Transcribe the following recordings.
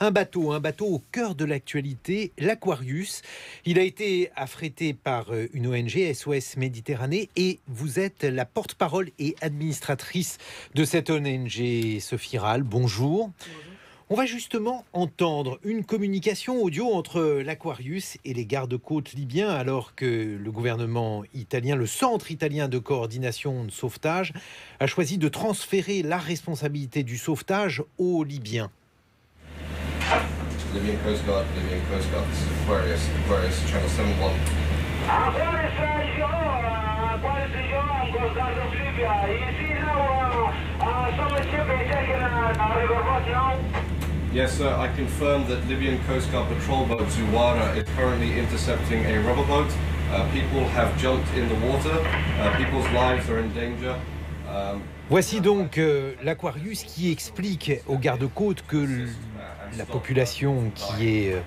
Un bateau au cœur de l'actualité, l'Aquarius. Il a été affrété par une ONG, SOS Méditerranée, et vous êtes la porte-parole et administratrice de cette ONG, Sophie Rall. Bonjour. On va justement entendre une communication audio entre l'Aquarius et les gardes-côtes libyens, alors que le gouvernement italien, le Centre italien de coordination de sauvetage, a choisi de transférer la responsabilité du sauvetage aux Libyens. Libyan Coast Guard, Aquarius, Channel 71. Aquarius region, Coast Guard of Libya. You see now some ship is taking a riverboat now. Yes, sir, I confirm that Libyan Coast Guard patrol boat Zuwara is currently intercepting a rubber boat. People have jumped in the water. People's lives are in danger. Voici donc l'Aquarius qui explique aux gardes-côtes que la population qui est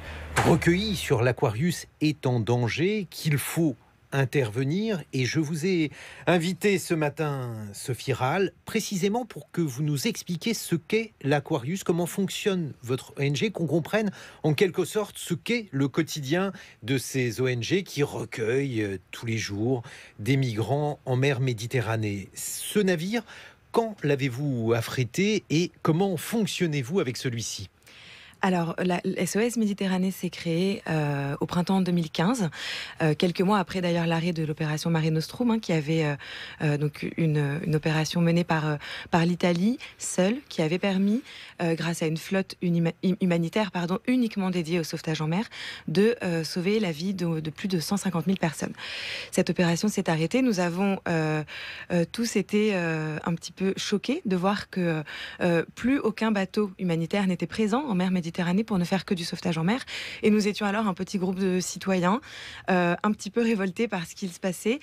recueillie sur l'Aquarius est en danger, qu'il faut intervenir. Et je vous ai invité ce matin, Sophie Rall, précisément pour que vous nous expliquiez ce qu'est l'Aquarius, comment fonctionne votre ONG, qu'on comprenne en quelque sorte ce qu'est le quotidien de ces ONG qui recueillent tous les jours des migrants en mer Méditerranée. Ce navire, quand l'avez-vous affrété et comment fonctionnez-vous avec celui-ci ? Alors, la SOS Méditerranée s'est créée au printemps 2015, quelques mois après d'ailleurs l'arrêt de l'opération Mare Nostrum, qui avait donc une opération menée par l'Italie seule, qui avait permis, grâce à une flotte humanitaire uniquement dédiée au sauvetage en mer, de sauver la vie de plus de 150 000 personnes. Cette opération s'est arrêtée. Nous avons tous été un petit peu choqués de voir que plus aucun bateau humanitaire n'était présent en mer Méditerranée pour ne faire que du sauvetage en mer. Et nous étions alors un petit groupe de citoyens un petit peu révoltés par ce qu'il se passait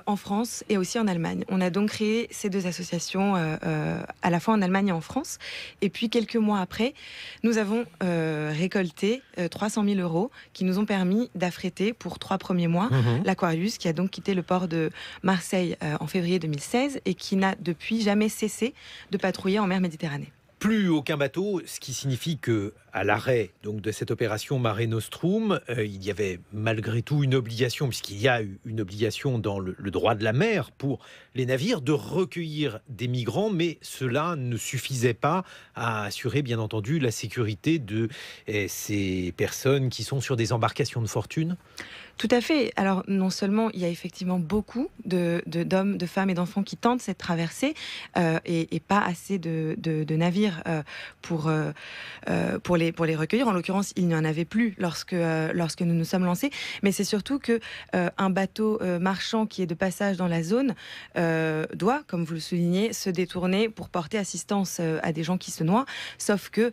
en France et aussi en Allemagne. On a donc créé ces deux associations à la fois en Allemagne et en France. Et puis quelques mois après, nous avons récolté 300 000 € qui nous ont permis d'affréter pour 3 premiers mois l'Aquarius, qui a donc quitté le port de Marseille en février 2016 et qui n'a depuis jamais cessé de patrouiller en mer Méditerranée. Plus aucun bateau, ce qui signifie que à l'arrêt donc de cette opération Mare Nostrum, il y avait malgré tout une obligation, puisqu'il y a eu une obligation dans le droit de la mer pour les navires de recueillir des migrants, mais cela ne suffisait pas à assurer bien entendu la sécurité de ces personnes qui sont sur des embarcations de fortune. Tout à fait. Alors non seulement il y a effectivement beaucoup d'hommes, de femmes et d'enfants qui tentent cette traversée et pas assez de navires pour les recueillir. En l'occurrence, il n'y en avait plus lorsque nous nous sommes lancés. Mais c'est surtout que un bateau marchand qui est de passage dans la zone doit, comme vous le soulignez, se détourner pour porter assistance à des gens qui se noient. Sauf que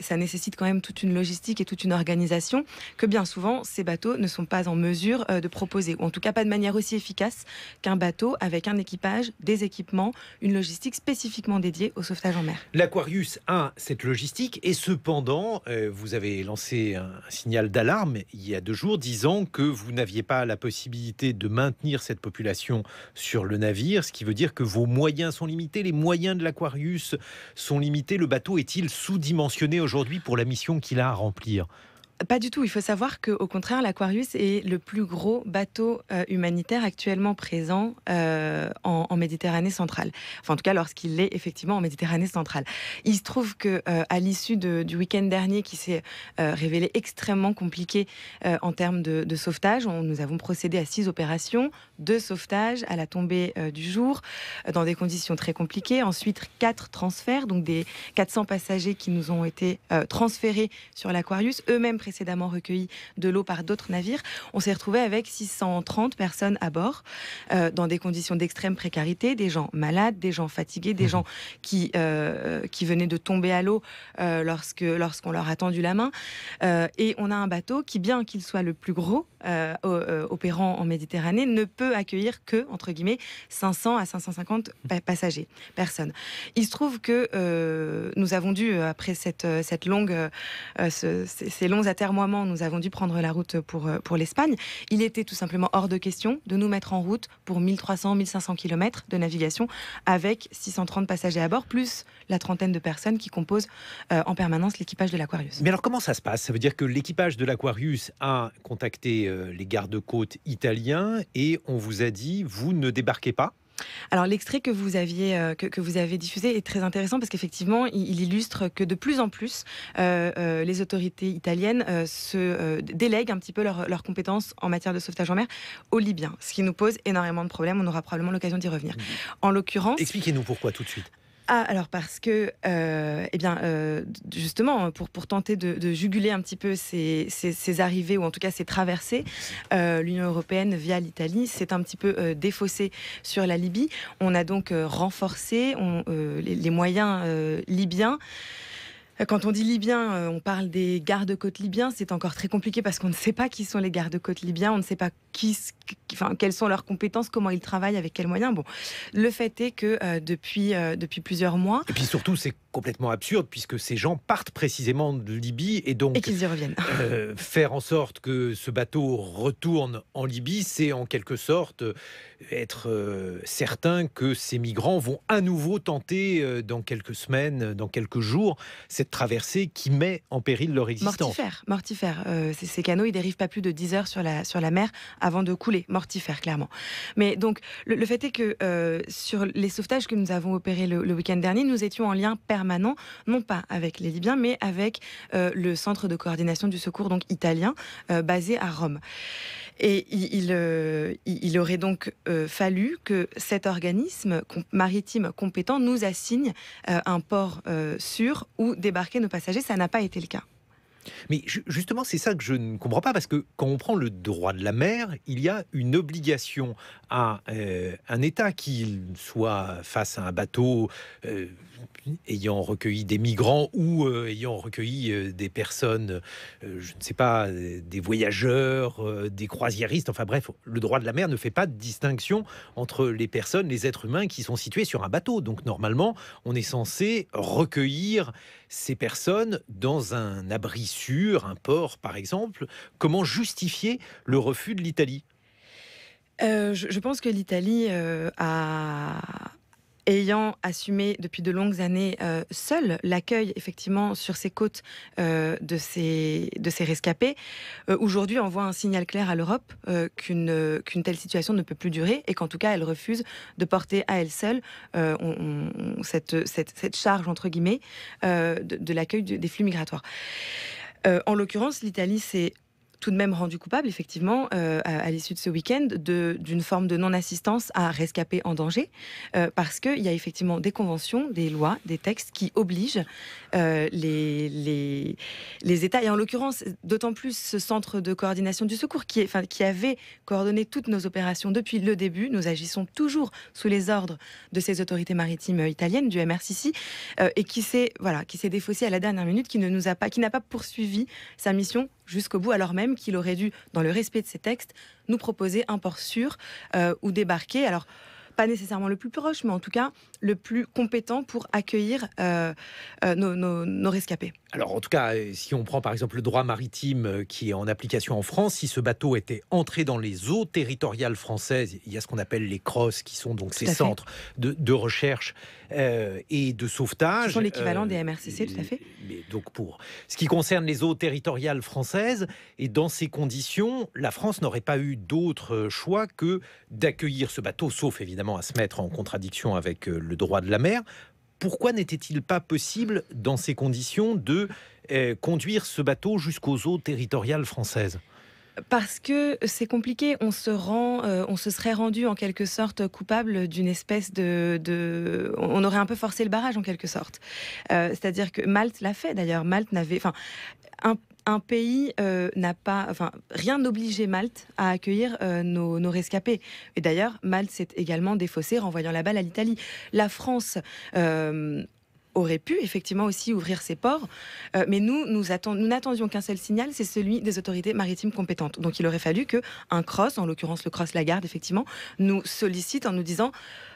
ça nécessite quand même toute une logistique et toute une organisation que bien souvent ces bateaux ne sont pas en mesure de proposer, ou en tout cas pas de manière aussi efficace qu'un bateau avec un équipage, des équipements, une logistique spécifiquement dédiée au sauvetage en mer. L'Aquarius a cette logistique et cependant, vous avez lancé un signal d'alarme il y a 2 jours disant que vous n'aviez pas la possibilité de maintenir cette population sur le navire, ce qui veut dire que vos moyens sont limités, les moyens de l'Aquarius sont limités. Le bateau est-il sous-dimensionné aujourd'hui pour la mission qu'il a à remplir ? Pas du tout. Il faut savoir qu'au contraire, l'Aquarius est le plus gros bateau humanitaire actuellement présent en Méditerranée centrale. Enfin, en tout cas, lorsqu'il est effectivement en Méditerranée centrale. Il se trouve que à l'issue du week-end dernier, qui s'est révélé extrêmement compliqué en termes de sauvetage, nous avons procédé à 6 opérations de sauvetage à la tombée du jour, dans des conditions très compliquées. Ensuite, 4 transferts, donc des 400 passagers qui nous ont été transférés sur l'Aquarius, eux-mêmes précédemment recueillis de l'eau par d'autres navires. On s'est retrouvé avec 630 personnes à bord, dans des conditions d'extrême précarité, des gens malades, des gens fatigués, des gens qui venaient de tomber à l'eau lorsqu'on leur a tendu la main. Et on a un bateau qui, bien qu'il soit le plus gros opérant en Méditerranée, ne peut accueillir que, entre guillemets, 500 à 550 personnes. Il se trouve que nous avons dû, après ces longues atermoiements, nous avons dû prendre la route pour l'Espagne. Il était tout simplement hors de question de nous mettre en route pour 1300-1500 km de navigation avec 630 passagers à bord, plus la trentaine de personnes qui composent en permanence l'équipage de l'Aquarius. Mais alors comment ça se passe? Ça veut dire que l'équipage de l'Aquarius a contacté les gardes-côtes italiens et on vous a dit, vous ne débarquez pas? Alors l'extrait que vous avez diffusé est très intéressant parce qu'effectivement il illustre que de plus en plus les autorités italiennes se délèguent un petit peu leurs compétences en matière de sauvetage en mer aux Libyens, ce qui nous pose énormément de problèmes. On aura probablement l'occasion d'y revenir. En l'occurrence, expliquez-nous pourquoi tout de suite. Alors parce que, justement, pour tenter de juguler un petit peu ces arrivées, ou en tout cas ces traversées, l'Union européenne, via l'Italie, s'est un petit peu défaussée sur la Libye. On a donc renforcé les moyens libyens. Quand on dit libyens, on parle des gardes-côtes libyens. C'est encore très compliqué parce qu'on ne sait pas qui sont les gardes-côtes libyens. On ne sait pas quelles sont leurs compétences, comment ils travaillent, avec quels moyens. Bon, le fait est que depuis plusieurs mois... Et puis surtout, c'est complètement absurde puisque ces gens partent précisément de Libye et donc... Et qu'ils y reviennent. Faire en sorte que ce bateau retourne en Libye, c'est en quelque sorte être certain que ces migrants vont à nouveau tenter dans quelques semaines, dans quelques jours, cette traversée qui met en péril leur existence. Mortifère. Ces canaux, ils dérivent pas plus de 10 heures sur la mer avant de couler. Mortifère, clairement. Mais donc, le fait est que sur les sauvetages que nous avons opérés le week-end dernier, nous étions en lien permanent, non pas avec les Libyens, mais avec le centre de coordination du secours donc italien, basé à Rome. Et il aurait donc fallu que cet organisme maritime compétent nous assigne un port sûr où débarquer nos passagers. Ça n'a pas été le cas. Mais justement, c'est ça que je ne comprends pas, parce que quand on prend le droit de la mer, il y a une obligation à un État, qu'il soit face à un bateau ayant recueilli des migrants ou ayant recueilli des personnes, je ne sais pas, des voyageurs, des croisiéristes, enfin bref, le droit de la mer ne fait pas de distinction entre les personnes, les êtres humains qui sont situés sur un bateau. Donc normalement, on est censé recueillir ces personnes dans un abri sûr, un port par exemple. Comment justifier le refus de l'Italie ? Je pense que l'Italie ayant assumé depuis de longues années seule l'accueil effectivement sur ses côtes de ces rescapés, aujourd'hui envoie un signal clair à l'Europe qu'une telle situation ne peut plus durer et qu'en tout cas elle refuse de porter à elle seule cette charge entre guillemets de l'accueil des flux migratoires. En l'occurrence, l'Italie s'est tout de même rendu coupable, effectivement, à l'issue de ce week-end, d'une forme de non-assistance à rescapés en danger, parce qu'il y a effectivement des conventions, des lois, des textes qui obligent les États, et en l'occurrence, d'autant plus ce centre de coordination du secours, qui avait coordonné toutes nos opérations depuis le début. Nous agissons toujours sous les ordres de ces autorités maritimes italiennes, du MRCC, et qui s'est défaussé à la dernière minute, qui n'a pas poursuivi sa mission jusqu'au bout, alors même qu'il aurait dû, dans le respect de ces textes, nous proposer un port sûr où débarquer. Alors, pas nécessairement le plus proche, mais en tout cas le plus compétent pour accueillir nos rescapés. Alors en tout cas, si on prend par exemple le droit maritime qui est en application en France, si ce bateau était entré dans les eaux territoriales françaises, il y a ce qu'on appelle les CROSS, qui sont donc ces centres de recherche et de sauvetage. Ce sont l'équivalent des MRCC, tout à fait. Mais donc pour ce qui concerne les eaux territoriales françaises, et dans ces conditions, la France n'aurait pas eu d'autre choix que d'accueillir ce bateau, sauf évidemment à se mettre en contradiction avec le droit de la mer. Pourquoi n'était-il pas possible, dans ces conditions, de conduire ce bateau jusqu'aux eaux territoriales françaises ? Parce que c'est compliqué, on se serait rendu en quelque sorte coupable d'une espèce on aurait un peu forcé le barrage en quelque sorte. C'est-à-dire que Malte l'a fait d'ailleurs. Malte n'avait, un pays rien n'obligeait Malte à accueillir nos rescapés. Et d'ailleurs, Malte s'est également défaussé, renvoyant la balle à l'Italie. La France aurait pu effectivement aussi ouvrir ses ports, mais nous n'attendions qu'un seul signal, c'est celui des autorités maritimes compétentes. Donc il aurait fallu qu'un CROSS, en l'occurrence le CROSS Lagarde, effectivement, nous sollicite en nous disant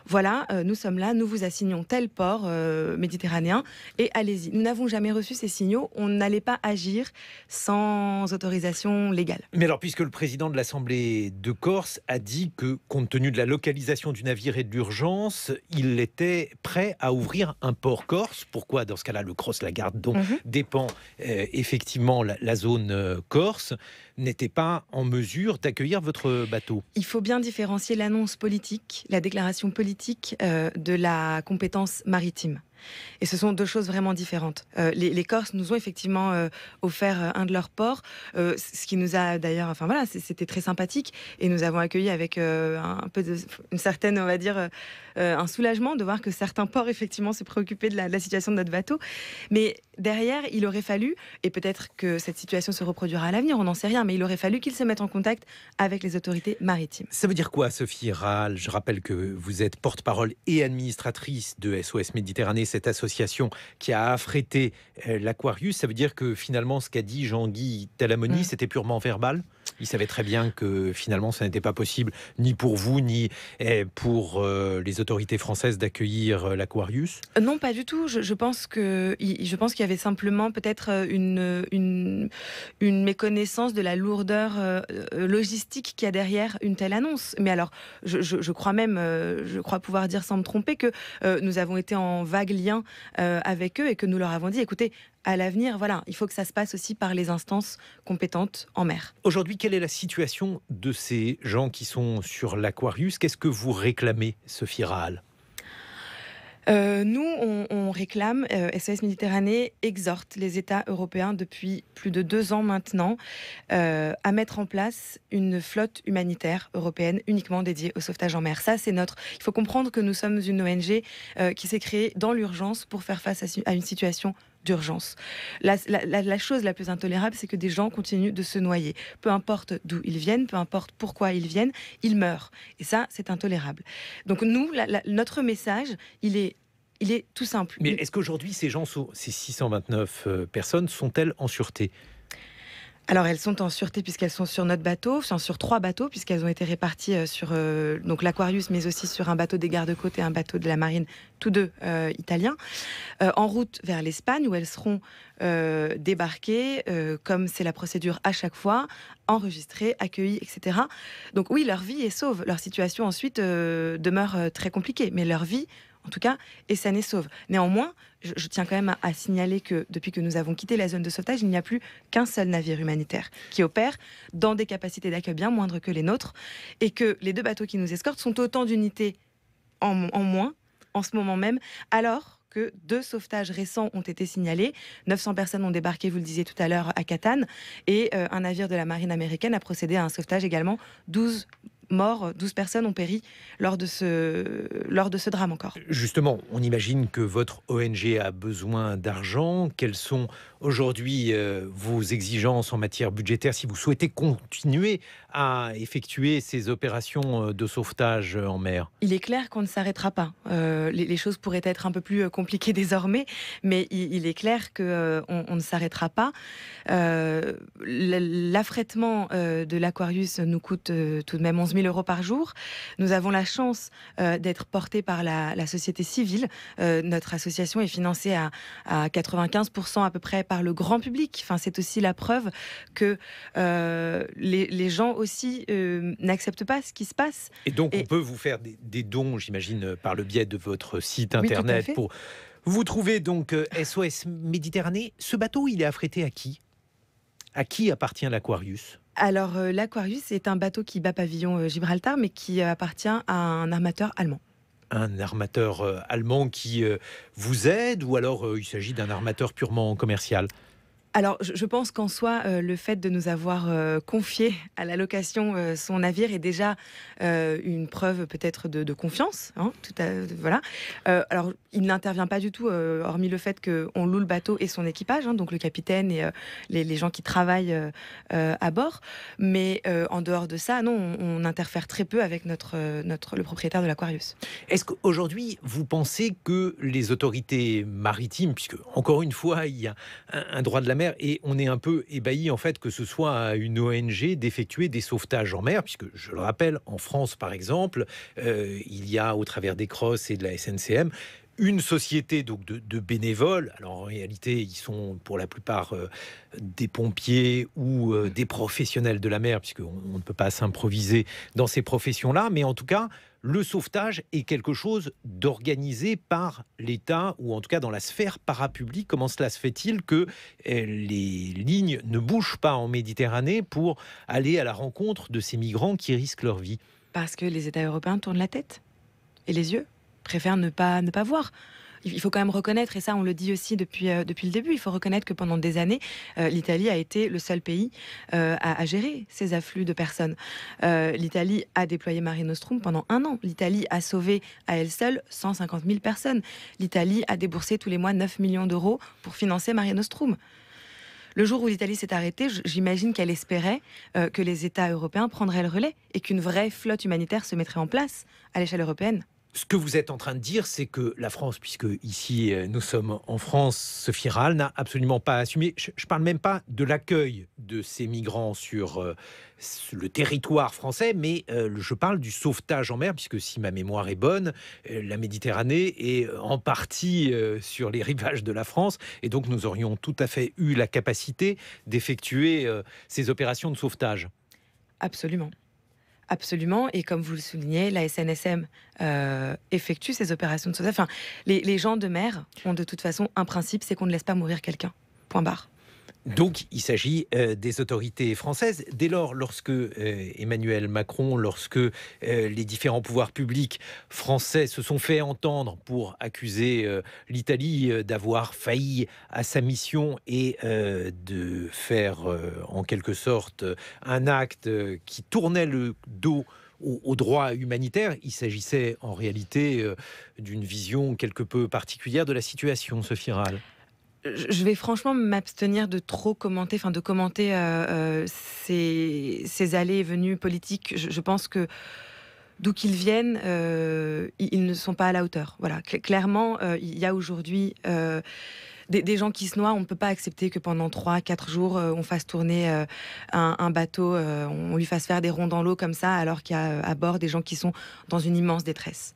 voilà, nous sommes là, nous vous assignons tel port méditerranéen et allez-y. Nous n'avons jamais reçu ces signaux, on n'allait pas agir sans autorisation légale. Mais alors, puisque le président de l'Assemblée de Corse a dit que, compte tenu de la localisation du navire et de l'urgence, il était prêt à ouvrir un port corse. Pourquoi, dans ce cas-là, le Cross-Lagarde, dont dépend effectivement la zone corse, n'était pas en mesure d'accueillir votre bateau? Il faut bien différencier l'annonce politique, la déclaration politique de la compétence maritime. Et ce sont deux choses vraiment différentes. Les Corses nous ont effectivement offert un de leurs ports, ce qui nous a d'ailleurs, enfin voilà, c'était très sympathique et nous avons accueilli avec une certaine, on va dire, un soulagement de voir que certains ports effectivement se préoccupaient de la situation de notre bateau. Mais derrière, il aurait fallu, et peut-être que cette situation se reproduira à l'avenir, on n'en sait rien, mais il aurait fallu qu'ils se mettent en contact avec les autorités maritimes. Ça veut dire quoi, Sophie Rahal? Je rappelle que vous êtes porte-parole et administratrice de SOS Méditerranée, cette association qui a affrété l'Aquarius. Ça veut dire que finalement, ce qu'a dit Jean-Guy Talamoni, c'était purement verbal? Il savait très bien que finalement, ça n'était pas possible, ni pour vous, ni pour les autorités françaises d'accueillir l'Aquarius? Non, pas du tout. Je pense qu'il y avait simplement peut-être une méconnaissance de la lourdeur logistique qu'il y a derrière une telle annonce. Mais alors, je crois pouvoir dire sans me tromper que nous avons été en vague lien avec eux et que nous leur avons dit, écoutez, à l'avenir, voilà, il faut que ça se passe aussi par les instances compétentes en mer. Aujourd'hui, quelle est la situation de ces gens qui sont sur l'Aquarius? Qu'est-ce que vous réclamez, Sophie Rahal? Nous, on réclame, SOS Méditerranée exhorte les États européens depuis plus de 2 ans maintenant à mettre en place une flotte humanitaire européenne uniquement dédiée au sauvetage en mer. Ça, c'est il faut comprendre que nous sommes une ONG qui s'est créée dans l'urgence pour faire face à une situation d'urgence. La chose la plus intolérable, c'est que des gens continuent de se noyer. Peu importe d'où ils viennent, peu importe pourquoi ils viennent, ils meurent. Et ça, c'est intolérable. Donc nous, notre message, il est tout simple. Mais est-ce qu'aujourd'hui, ces 629 personnes, sont-elles en sûreté? Alors elles sont en sûreté puisqu'elles sont sur notre bateau, sur 3 bateaux puisqu'elles ont été réparties sur donc l'Aquarius, mais aussi sur un bateau des gardes-côtes et un bateau de la marine, tous deux italiens, en route vers l'Espagne où elles seront débarquées, comme c'est la procédure à chaque fois, enregistrées, accueillies, etc. Donc oui, leur vie est sauve, leur situation ensuite demeure très compliquée, mais leur vie, en tout cas, est saine et sauve. Néanmoins, je tiens quand même à signaler que depuis que nous avons quitté la zone de sauvetage, il n'y a plus qu'un seul navire humanitaire qui opère dans des capacités d'accueil bien moindres que les nôtres et que les 2 bateaux qui nous escortent sont autant d'unités en moins en ce moment même, alors que 2 sauvetages récents ont été signalés. 900 personnes ont débarqué, vous le disiez tout à l'heure, à Catane, et un navire de la marine américaine a procédé à un sauvetage également. 12 morts, 12 personnes ont péri lors de ce drame encore. Justement, on imagine que votre ONG a besoin d'argent. Quelles sont aujourd'hui vos exigences en matière budgétaire si vous souhaitez continuer à effectuer ces opérations de sauvetage en mer? Il est clair qu'on ne s'arrêtera pas. Les choses pourraient être un peu plus compliquées désormais, mais il est clair qu'on ne s'arrêtera pas. L'affrètement de l'Aquarius nous coûte tout de même 11 000 € par jour. Nous avons la chance d'être portés par la société civile. Notre association est financée à 95% à peu près par le grand public. Enfin, c'est aussi la preuve que les gens aussi n'acceptent pas ce qui se passe. Et donc, on peut vous faire des dons, j'imagine, par le biais de votre site internet. Oui, pour vous trouvez donc SOS Méditerranée. Ce bateau, il est affrété à qui? À qui appartient l'Aquarius? Alors, l'Aquarius est un bateau qui bat pavillon Gibraltar, mais qui appartient à un armateur allemand. Un armateur allemand qui vous aide, ou alors il s'agit d'un armateur purement commercial? Alors, je pense qu'en soi, le fait de nous avoir confié à la location son navire est déjà une preuve peut-être de confiance. Hein, voilà. Alors, il n'intervient pas du tout, hormis le fait qu'on loue le bateau et son équipage, hein, donc le capitaine et les gens qui travaillent à bord. Mais en dehors de ça, non, on interfère très peu avec le propriétaire de l'Aquarius. Est-ce qu'aujourd'hui, vous pensez que les autorités maritimes, puisque encore une fois, il y a un droit de la mer mer. Et on est un peu ébahi en fait que ce soit à une ONG d'effectuer des sauvetages en mer, puisque je le rappelle, en France par exemple, il y a au travers des CROSS et de la SNCM une société donc de bénévoles. Alors en réalité, ils sont pour la plupart des pompiers ou des professionnels de la mer, puisqu'on ne peut pas s'improviser dans ces professions-là. Mais en tout cas, le sauvetage est quelque chose d'organisé par l'État, ou en tout cas dans la sphère parapublique. Comment cela se fait-il que les lignes ne bougent pas en Méditerranée pour aller à la rencontre de ces migrants qui risquent leur vie? Parce que les États européens tournent la tête et les yeux, préfèrent ne pas voir. Il faut quand même reconnaître, et ça on le dit aussi depuis le début, il faut reconnaître que pendant des années, l'Italie a été le seul pays à gérer ces afflux de personnes. L'Italie a déployé Mare Nostrum pendant 1 an. L'Italie a sauvé à elle seule 150 000 personnes. L'Italie a déboursé tous les mois 9 millions d'euros pour financer Mare Nostrum. Le jour où l'Italie s'est arrêtée, j'imagine qu'elle espérait que les États européens prendraient le relais et qu'une vraie flotte humanitaire se mettrait en place à l'échelle européenne. Ce que vous êtes en train de dire, c'est que la France, puisque ici nous sommes en France, Sophie Rahal n'a absolument pas assumé. Je ne parle même pas de l'accueil de ces migrants sur le territoire français, mais je parle du sauvetage en mer, puisque si ma mémoire est bonne, la Méditerranée est en partie sur les rivages de la France, et donc nous aurions tout à fait eu la capacité d'effectuer ces opérations de sauvetage. Absolument. Absolument, et comme vous le soulignez, la SNSM effectue ces opérations de sauvetage. Enfin, les gens de mer ont de toute façon un principe, c'est qu'on ne laisse pas mourir quelqu'un. Point barre. Donc, il s'agit des autorités françaises. Dès lors, lorsque Emmanuel Macron, lorsque les différents pouvoirs publics français se sont fait entendre pour accuser l'Italie d'avoir failli à sa mission et de faire en quelque sorte un acte qui tournait le dos au droit humanitaire, il s'agissait en réalité d'une vision quelque peu particulière de la situation, Sophie Rahal. Je vais franchement m'abstenir de trop commenter, de commenter ces allées et venues politiques. Je pense que d'où qu'ils viennent, ils ne sont pas à la hauteur. Voilà, clairement, il y a aujourd'hui des gens qui se noient. On ne peut pas accepter que pendant 3-4 jours, on fasse tourner un bateau, on lui fasse faire des ronds dans l'eau comme ça, alors qu'il y a à bord des gens qui sont dans une immense détresse.